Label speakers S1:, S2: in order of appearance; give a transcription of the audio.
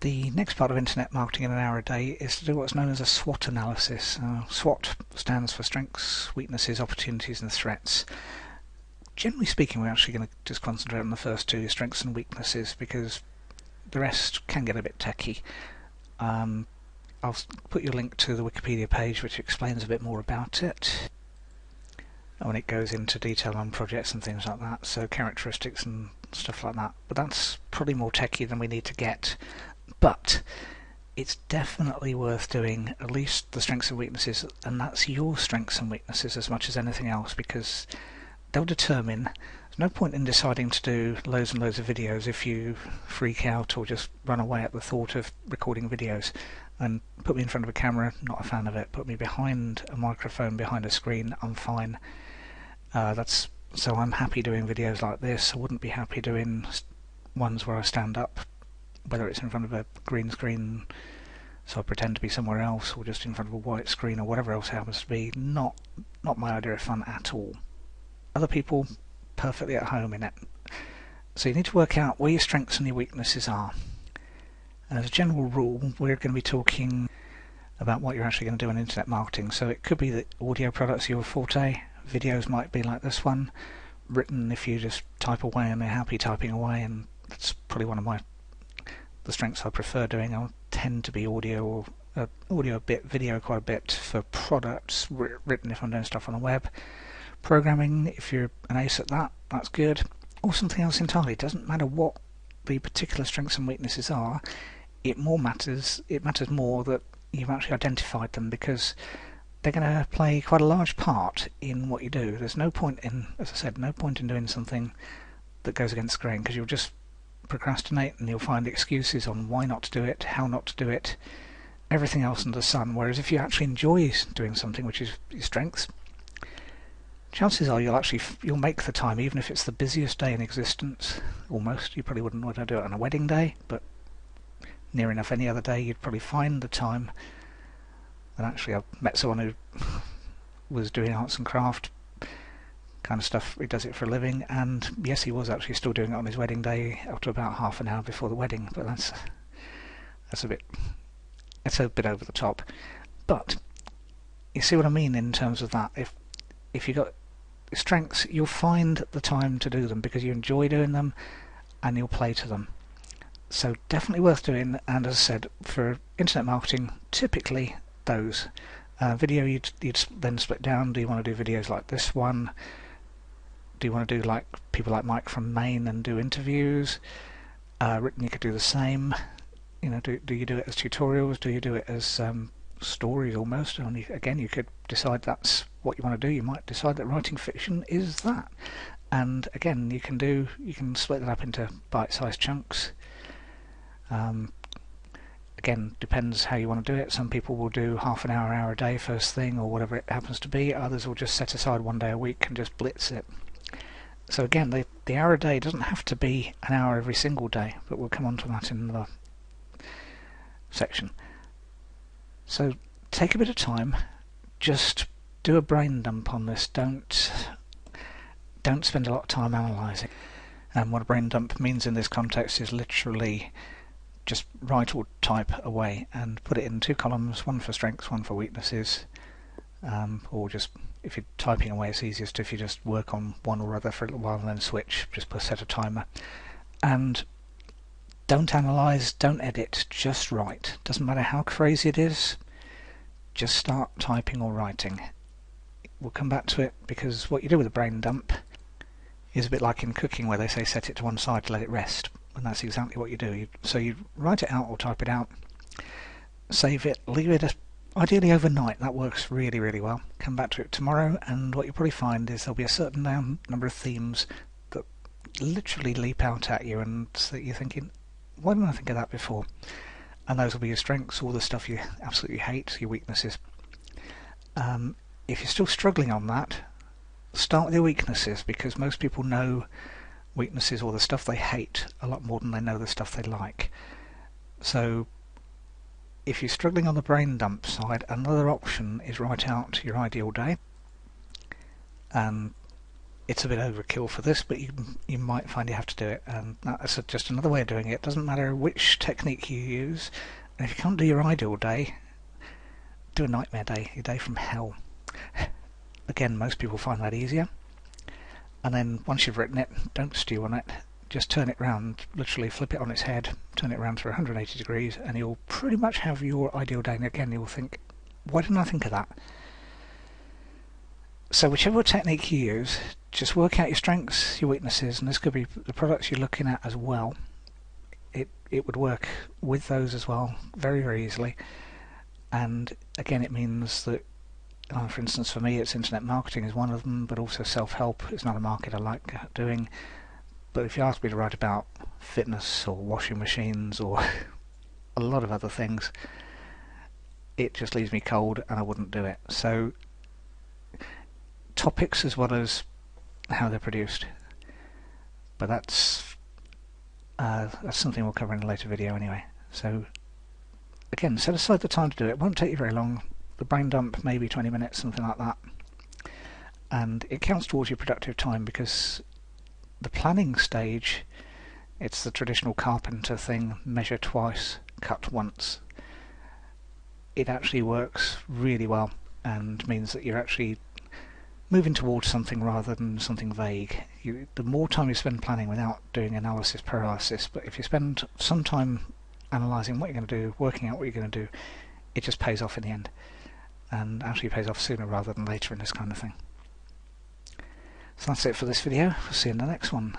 S1: The next part of internet marketing in an hour a day is to do what's known as a SWOT analysis. SWOT stands for strengths, weaknesses, opportunities and threats. Generally speaking, we're actually going to just concentrate on the first two, strengths and weaknesses, because the rest can get a bit techy. I'll put you a link to the Wikipedia page which explains a bit more about it when it goes into detail on projects and things like that, so characteristics and stuff like that. But that's probably more techy than we need to get. But it's definitely worth doing at least the strengths and weaknesses, and that's your strengths and weaknesses as much as anything else, because they'll determine. There's no point in deciding to do loads and loads of videos if you freak out or just run away at the thought of recording videos. And put me in front of a camera, not a fan of it. Put me behind a microphone, behind a screen, I'm fine. So I'm happy doing videos like this. I wouldn't be happy doing ones where I stand up, whether it's in front of a green screen so I pretend to be somewhere else, or just in front of a white screen, or whatever else it happens to be. Not my idea of fun at all. Other people perfectly at home in it. So you need to work out where your strengths and your weaknesses are. And as a general rule, we're going to be talking about what you're actually going to do in internet marketing. So it could be that audio products are your forte, videos might be like this one, written if you just type away and they're happy typing away, and that's probably one of the strengths I prefer doing. I tend to be audio a bit, video quite a bit for products, written if I'm doing stuff on the web. Programming, if you're an ace at that, that's good. Or something else entirely. It doesn't matter what the particular strengths and weaknesses are. It matters more that you've actually identified them, because they're going to play quite a large part in what you do. There's no point in, as I said, no point in doing something that goes against the grain, because you'll just procrastinate and you'll find excuses on why not to do it, how not to do it, everything else under the sun. Whereas if you actually enjoy doing something, which is your strengths, chances are you'll make the time, even if it's the busiest day in existence. Almost, you probably wouldn't want to do it on a wedding day, but near enough any other day you'd probably find the time. And actually, I've met someone who was doing arts and craft kind of stuff. He does it for a living, and yes, he was actually still doing it on his wedding day up to about half an hour before the wedding. But that's a bit over the top. But you see what I mean in terms of that. If you've got strengths, you'll find the time to do them because you enjoy doing them and you'll play to them. So definitely worth doing. And as I said, for internet marketing, typically those. Video you'd then split down. Do you want to do videos like this one? Do you want to do like people like Mike from Maine and do interviews? Written, you could do the same. You know, do you do it as tutorials? Do you do it as stories almost? Only again, you could decide that's what you want to do. You might decide that writing fiction is that. And again, you can split that up into bite-sized chunks. Again, depends how you want to do it. Some people will do half an hour a day first thing, or whatever it happens to be. Others will just set aside one day a week and just blitz it. So again, the hour a day doesn't have to be an hour every single day, but we'll come on to that in the section. So take a bit of time, just do a brain dump on this. Don't spend a lot of time analysing. And what a brain dump means in this context is literally just write or type away and put it in two columns, one for strengths, one for weaknesses, or just, if you're typing away, it's easiest if you just work on one or other for a little while and then switch, just set a timer. And don't analyse, don't edit, just write. Doesn't matter how crazy it is, just start typing or writing. We'll come back to it, because what you do with a brain dump is a bit like in cooking, where they say set it to one side to let it rest. And that's exactly what you do. So you write it out or type it out, save it, leave it ideally overnight. That works really, really well. Come back to it tomorrow, and what you'll probably find is there'll be a certain number of themes that literally leap out at you, and so you're thinking, why didn't I think of that before? And those will be your strengths, all the stuff you absolutely hate, your weaknesses. If you're still struggling on that, start with your weaknesses, because most people know weaknesses or the stuff they hate a lot more than they know the stuff they like. So if you're struggling on the brain dump side, another option is write out your ideal day and it's a bit overkill for this, but you might find you have to do it, and that's just another way of doing it. It doesn't matter which technique you use, and if you can't do your ideal day, do a nightmare day, your day from hell. Again, most people find that easier, and then once you've written it, don't stew on it, just turn it round, literally flip it on its head, turn it around through 180 degrees, and you'll pretty much have your ideal day. And again, you'll think, why didn't I think of that? So whichever technique you use, just work out your strengths, your weaknesses, and this could be the products you're looking at as well. It would work with those as well, very, very easily. And again, it means that, for instance, for me, it's internet marketing is one of them, but also self-help is not a market I like doing. But if you ask me to write about fitness or washing machines or a lot of other things, it just leaves me cold and I wouldn't do it. So topics as well as how they're produced, but that's something we'll cover in a later video anyway. So again, set aside the time to do it. It won't take you very long. The brain dump, maybe 20 minutes, something like that, and it counts towards your productive time, because the planning stage, it's the traditional carpenter thing, measure twice, cut once. It actually works really well and means that you're actually moving towards something rather than something vague. The more time you spend planning without doing analysis paralysis, but if you spend some time analysing what you're going to do, working out what you're going to do, it just pays off in the end, and actually pays off sooner rather than later in this kind of thing. So that's it for this video. We'll see you in the next one.